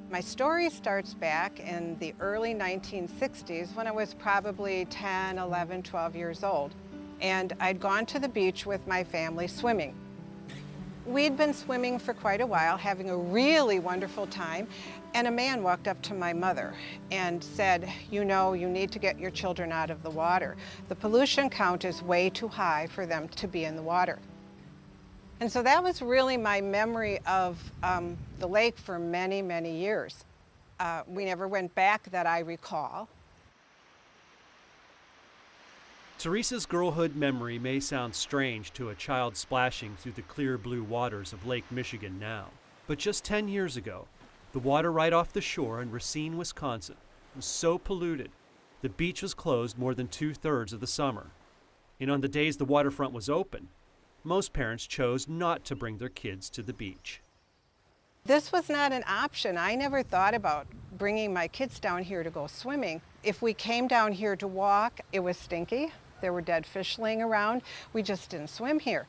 My story starts back in the early 1960s when I was probably 10, 11, 12 years old. And I'd gone to the beach with my family swimming. We'd been swimming for quite a while, having a really wonderful time, and a man walked up to my mother and said, "You know, you need to get your children out of the water. The pollution count is way too high for them to be in the water." And so that was really my memory of the lake for many, many years. We never went back that I recall. Teresa's girlhood memory may sound strange to a child splashing through the clear blue waters of Lake Michigan now. But just 10 years ago, the water right off the shore in Racine, Wisconsin was so polluted, the beach was closed more than 2/3 of the summer. And on the days the waterfront was open, most parents chose not to bring their kids to the beach. This was not an option. I never thought about bringing my kids down here to go swimming. If we came down here to walk, it was stinky. There were dead fish laying around. We just didn't swim here.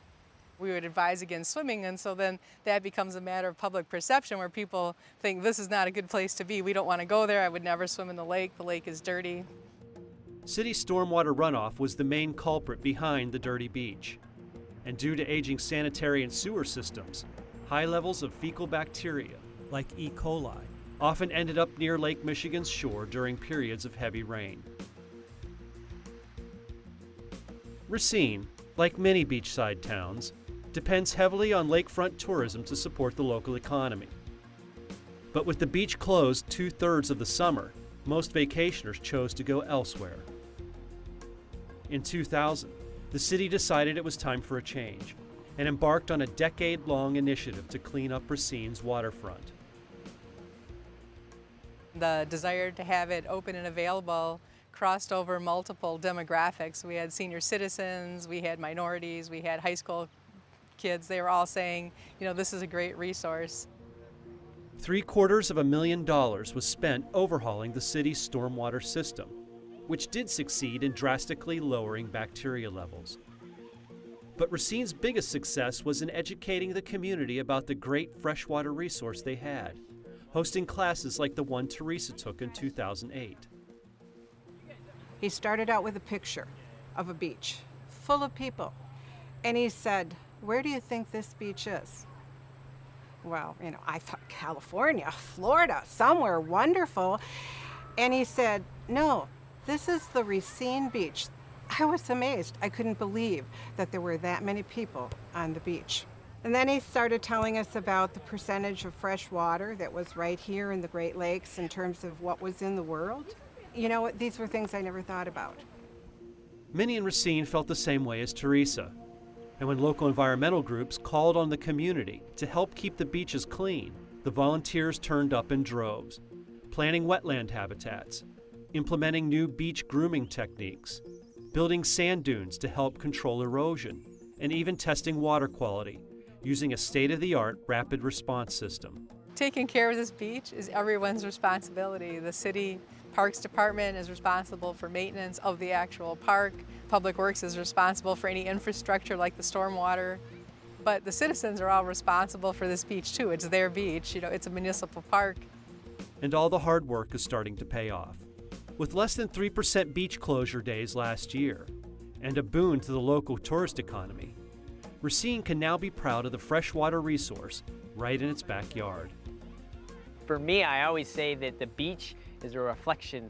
We would advise against swimming, and so then that becomes a matter of public perception where people think this is not a good place to be. We don't want to go there. I would never swim in the lake. The lake is dirty. City stormwater runoff was the main culprit behind the dirty beach. And due to aging sanitary and sewer systems, high levels of fecal bacteria, like E. coli, often ended up near Lake Michigan's shore during periods of heavy rain. Racine, like many beachside towns, depends heavily on lakefront tourism to support the local economy. But with the beach closed 2/3 of the summer, most vacationers chose to go elsewhere. In 2000, the city decided it was time for a change and embarked on a decade-long initiative to clean up Racine's waterfront. The desire to have it open and available crossed over multiple demographics. We had senior citizens, we had minorities, we had high school kids. They were all saying, you know, this is a great resource. $750,000 was spent overhauling the city's stormwater system, which did succeed in drastically lowering bacteria levels. But Racine's biggest success was in educating the community about the great freshwater resource they had, hosting classes like the one Teresa took in 2008. He started out with a picture of a beach full of people. And he said, "Where do you think this beach is?" Well, you know, I thought California, Florida, somewhere wonderful. And he said, "No, this is the Racine beach." I was amazed. I couldn't believe that there were that many people on the beach. And then he started telling us about the percentage of fresh water that was right here in the Great Lakes in terms of what was in the world. You know, these were things I never thought about. Many in Racine felt the same way as Teresa. And when local environmental groups called on the community to help keep the beaches clean, the volunteers turned up in droves, planting wetland habitats, implementing new beach grooming techniques, building sand dunes to help control erosion, and even testing water quality using a state-of-the-art rapid response system. Taking care of this beach is everyone's responsibility. The city Parks Department is responsible for maintenance of the actual park. Public Works is responsible for any infrastructure like the stormwater. But the citizens are all responsible for this beach too. It's their beach, you know, it's a municipal park. And all the hard work is starting to pay off. With less than 3% beach closure days last year, and a boon to the local tourist economy, Racine can now be proud of the freshwater resource right in its backyard. For me, I always say that the beach is a reflection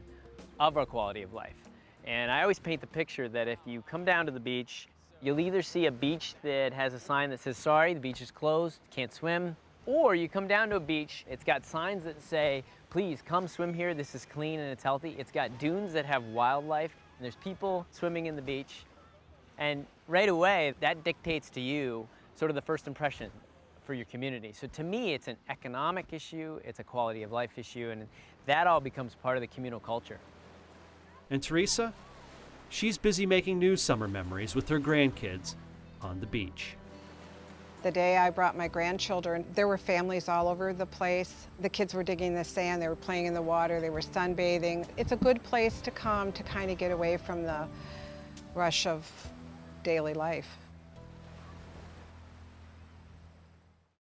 of our quality of life. And I always paint the picture that if you come down to the beach, you'll either see a beach that has a sign that says, "Sorry, the beach is closed, can't swim," or you come down to a beach, it's got signs that say, "Please come swim here, this is clean and it's healthy." It's got dunes that have wildlife, and there's people swimming in the beach. And right away, that dictates to you sort of the first impression for your community. So to me, it's an economic issue, it's a quality of life issue, and that all becomes part of the communal culture. And Teresa? She's busy making new summer memories with her grandkids on the beach. The day I brought my grandchildren, there were families all over the place. The kids were digging the sand, they were playing in the water, they were sunbathing. It's a good place to come to kind of get away from the rush of daily life.